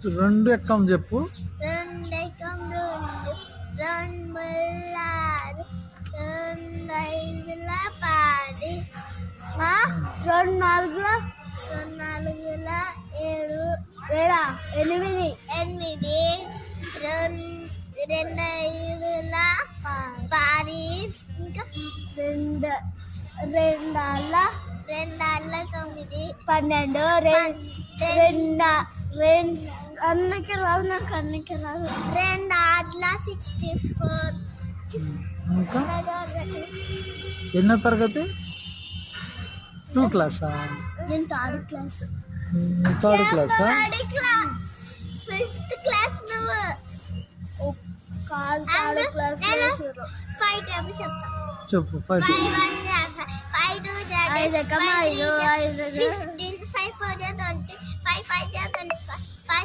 రెండు ఎక్కం చెప్పు. రెండు ఎక్కం రెండు, రెండు ముల్లారు, రెండు ఐదుల పాడి, రెండు నాలుగుల ఏడు, ఎనిమిది, రెండు ఐదుల పాడి, ఇంకా రెండాళ్ళ 9, 12, అన్నకి రాదు, నాకు అన్నకి రాదు. 2 ఆర్ల 64. ఇంకా ఎన్నో తరగతి? 2 క్లాసా? నేను థర్డ్ క్లాస్. థర్డ్ క్లాసా? 5th క్లాస్ నువ్వు. కాదు, థర్డ్ క్లాస్. 5 టైమ్స్ చెప్తా. చెప్పు. 5 5 1 5 2 5 5 50